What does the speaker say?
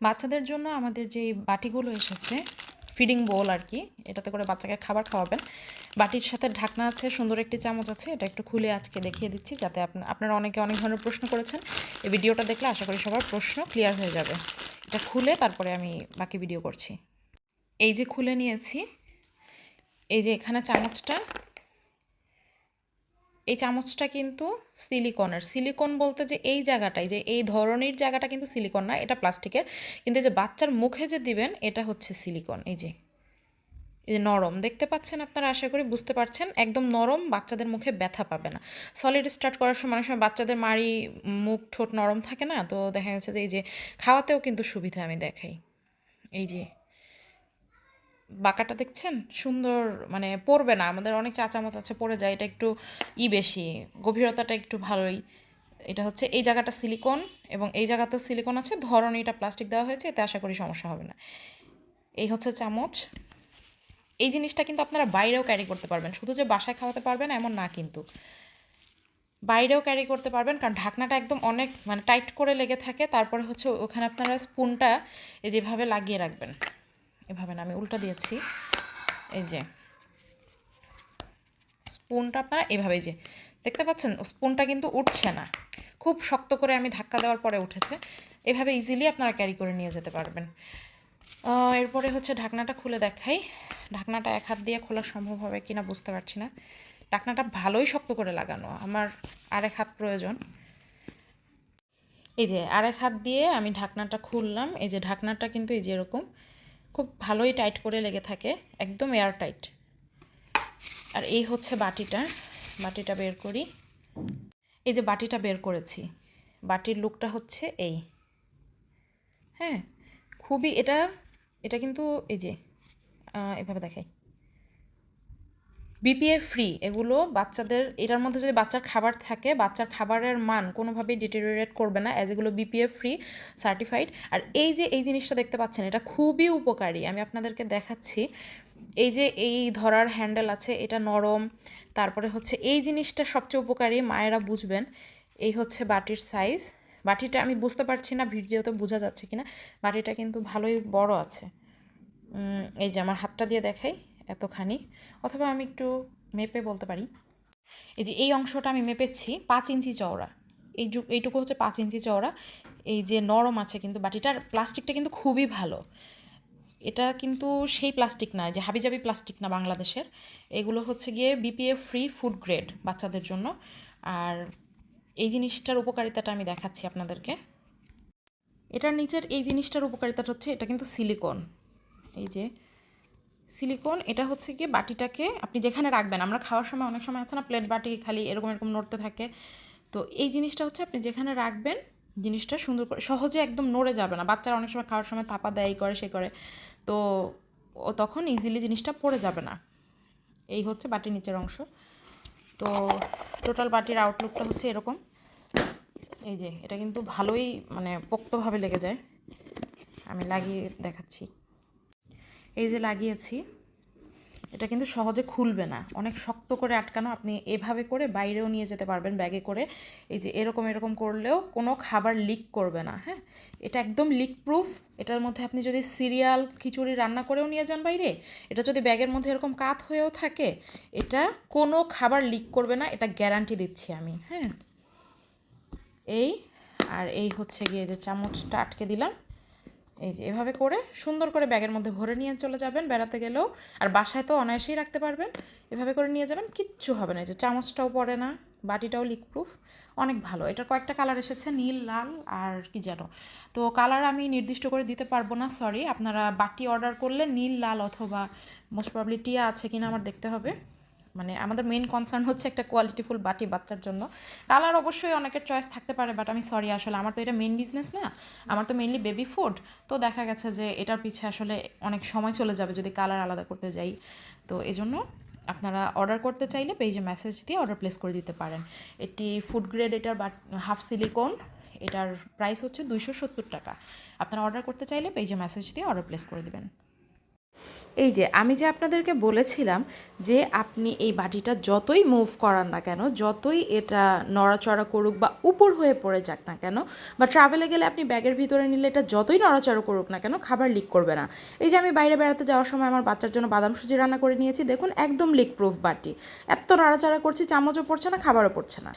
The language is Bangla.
বাচ্চাদের জন্য আমাদের যে বাটিগুলো এসেছে, ফিডিং বোল আর কি, এটাতে করে বাচ্চাকে খাবার খাওয়াবেন। বাটির সাথে ঢাকনা আছে, সুন্দর একটি চামচ আছে। এটা একটু খুলে আজকে দেখিয়ে দিচ্ছি, যাতে আপনারা অনেকে অনেক ধরনের প্রশ্ন করেছেন। এই ভিডিওটা দেখলে আশা করি সবার প্রশ্ন ক্লিয়ার হয়ে যাবে। এটা খুলে তারপরে আমি বাকি ভিডিও করছি। এই যে খুলে নিয়েছি, এই যে এখানে চামচটা, এই চামচটা কিন্তু সিলিকনের। সিলিকন বলতে যে এই জায়গাটায়, যে এই ধরনের জায়গাটা কিন্তু সিলিকন না, এটা প্লাস্টিকের। কিন্তু এই যে বাচ্চার মুখে যে দিবেন, এটা হচ্ছে সিলিকন। এই যে নরম দেখতে পাচ্ছেন আপনারা, আশা করি বুঝতে পারছেন, একদম নরম, বাচ্চাদের মুখে ব্যথা পাবে না। সলিড স্টার্ট করার সময় অনেক সময় বাচ্চাদের মাড়ি, মুখ, ঠোঁট নরম থাকে না, তো দেখা যাচ্ছে যে এই যে খাওয়াতেও কিন্তু সুবিধা আমি দেখাই। এই যে বাঁকাটা দেখছেন, সুন্দর, মানে পড়বে না। আমাদের অনেক চা চামচ আছে পড়ে যায়, এটা একটু বেশি, গভীরতাটা একটু ভালোই। এটা হচ্ছে এই জায়গাটা সিলিকন এবং এই জায়গাতেও সিলিকন আছে, ধরনের এটা প্লাস্টিক দেওয়া হয়েছে, এতে আশা করি সমস্যা হবে না। এই হচ্ছে চামচ। এই জিনিসটা কিন্তু আপনারা বাইরেও ক্যারি করতে পারবেন, শুধু যে বাসায় খাওয়াতে পারবেন এমন না, কিন্তু বাইরেও ক্যারি করতে পারবেন, কারণ ঢাকনাটা একদম অনেক মানে টাইট করে লেগে থাকে। তারপরে হচ্ছে ওখানে আপনারা স্পুনটা এই যেভাবে লাগিয়ে রাখবেন, এভাবে না, আমি উল্টা দিয়েছি। এই যে স্পুনটা আপনারা এভাবে, যে দেখতে পাচ্ছেন স্পুনটা কিন্তু উঠছে না, খুব শক্ত করে আমি ধাক্কা দেওয়ার পরে উঠেছে। এভাবে ইজিলি আপনারা ক্যারি করে নিয়ে যেতে পারবেন। এরপরে হচ্ছে ঢাকনাটা খুলে দেখাই। ঢাকনাটা এক হাত দিয়ে খোলা সম্ভব হবে কি না বুঝতে পারছি না। ঢাকনাটা ভালোই শক্ত করে লাগানো, আমার আরেক হাত প্রয়োজন। এই যে আরেক হাত দিয়ে আমি ঢাকনাটা খুললাম। এই যে ঢাকনাটা কিন্তু এই যে এরকম খুব ভালোই টাইট করে লেগে থাকে, একদম এয়ার টাইট। আর এই হচ্ছে বাটিটা, বাটিটা বের করি। এই যে বাটিটা বের করেছি, বাটির লুকটা হচ্ছে এই, হ্যাঁ, খুবই এটা এটা কিন্তু এই যে এভাবে দেখাই, বিপিএ ফ্রি এগুলো। বাচ্চাদের এটার মধ্যে যদি বাচ্চার খাবার থাকে, বাচ্চার খাবারের মান কোনোভাবেই ডিটেরিওরেট করবে না, অ্যাজ এগুলো বিপিএ ফ্রি সার্টিফাইড। আর এই যে এই জিনিসটা দেখতে পাচ্ছেন, এটা খুবই উপকারী, আমি আপনাদেরকে দেখাচ্ছি। এই যে এই ধরার হ্যান্ডেল আছে, এটা নরম। তারপরে হচ্ছে এই জিনিসটা সবচেয়ে উপকারী, মায়েরা বুঝবেন। এই হচ্ছে বাটির সাইজ। বাটিটা আমি বুঝতে পারছি না ভিডিওতে বোঝা যাচ্ছে কিনা, বাটিটা কিন্তু ভালোই বড় আছে। এই যে আমার হাতটা দিয়ে দেখাই, এতখানি, অথবা আমি একটু মেপে বলতে পারি। এই যে এই অংশটা আমি মেপেছি 5 ইঞ্চি চওড়া, এইটুকু হচ্ছে 5 ইঞ্চি চওড়া। এই যে নরম আছে কিন্তু বাটিটার, প্লাস্টিকটা কিন্তু খুবই ভালো। এটা কিন্তু সেই প্লাস্টিক না যে হাবিজাবি প্লাস্টিক না বাংলাদেশের, এগুলো হচ্ছে গিয়ে বিপিএ ফ্রি ফুড গ্রেড বাচ্চাদের জন্য। আর এই জিনিসটার উপকারিতাটা আমি দেখাচ্ছি আপনাদেরকে। এটার নিচের এই জিনিসটার উপকারিতাটা হচ্ছে, এটা কিন্তু সিলিকন। এই যে সিলিকন, এটা হচ্ছে কি বাটিটাকে আপনি যেখানে রাখবেন, আমরা খাওয়ার সময় অনেক সময় আছে না প্লেট বাটি খালি এরকম এরকম নড়তে থাকে, তো এই জিনিসটা হচ্ছে আপনি যেখানে রাখবেন, জিনিসটা সুন্দর করে সহজে একদম নড়ে যাবে না। বাচ্চারা অনেক সময় খাওয়ার সময় থাপা দেয়, এই করে সে করে, তো ও তখন ইজিলি জিনিসটা পড়ে যাবে না। এই হচ্ছে বাটির নিচের অংশ। তো টোটাল বাটির আউটলুকটা হচ্ছে এরকম। এই যে এটা কিন্তু ভালোই মানে পোক্তভাবে লেগে যায়, আমি লাগিয়ে দেখাচ্ছি। এই যে লাগিয়েছি, এটা কিন্তু সহজে খুলবে না, অনেক শক্ত করে আটকানো। আপনি এভাবে করে বাইরেও নিয়ে যেতে পারবেন ব্যাগে করে। এই যে এরকম এরকম করলেও কোনো খাবার লিক করবে না, হ্যাঁ, এটা একদম লিক প্রুফ। এটার মধ্যে আপনি যদি সিরিয়াল খিচুড়ি রান্না করেও নিয়ে যান বাইরে, এটা যদি ব্যাগের মধ্যে এরকম কাত হয়েও থাকে, এটা কোনো খাবার লিক করবে না, এটা গ্যারান্টি দিচ্ছি আমি, হ্যাঁ। এই আর এই হচ্ছে গিয়ে যে চামচটা আটকে দিলাম, এই যে এভাবে করে সুন্দর করে ব্যাগের মধ্যে ভরে নিয়ে চলে যাবেন বেড়াতে গেলেও, আর বাসায় তো অনায়াসেই রাখতে পারবেন। এভাবে করে নিয়ে যাবেন, কিচ্ছু হবে না। এই যে চামচটাও পড়ে না, বাটিটাও লিকপ্রুফ, অনেক ভালো। এটার কয়েকটা কালার এসেছে, নীল, লাল আর কি যেন, তো কালার আমি নির্দিষ্ট করে দিতে পারবো না, সরি। আপনারা বাটি অর্ডার করলে নীল, লাল অথবা মোস্ট প্রবলি টিয়া আছে কিনা আমার দেখতে হবে। মানে আমাদের মেইন কনসার্ন হচ্ছে একটা কোয়ালিটিফুল বাটি বাচ্চার জন্য। কালার অবশ্যই অনেকের চয়েস থাকতে পারে, বাট আমি সরি, আসলে আমার তো এটা মেইন বিজনেস না, আমার তো মেইনলি বেবি ফুড। তো দেখা গেছে যে এটার পিছে আসলে অনেক সময় চলে যাবে যদি কালার আলাদা করতে যাই। তো এজন্য আপনারা অর্ডার করতে চাইলে পেজে মেসেজ দিয়ে অর্ডার প্লেস করে দিতে পারেন। এটি ফুড গ্রেড, এটার হাফ সিলিকন, এটার প্রাইস হচ্ছে 270 টাকা। আপনারা অর্ডার করতে চাইলে পেজে মেসেজ দিয়ে অর্ডার প্লেস করে দেবেন। এই যে আমি যে আপনাদেরকে বলেছিলাম যে আপনি এই বাটিটা যতই মুভ করান না কেন, যতই এটা নড়াচড়া করুক বা উপর হয়ে পড়ে যাক না কেন, বা ট্রাভেলে গেলে আপনি ব্যাগের ভিতরে নিলে এটা যতই নড়াচড়া করুক না কেন, খাবার লিক করবে না। এই যে আমি বাইরে বেড়াতে যাওয়ার সময় আমার বাচ্চার জন্য বাদাম সুজি রান্না করে নিয়েছি, দেখুন একদম লিক প্রুফ বাটি, এত নড়াচড়া করছি, চামচও পড়ছে না, খাবারও পড়ছে না।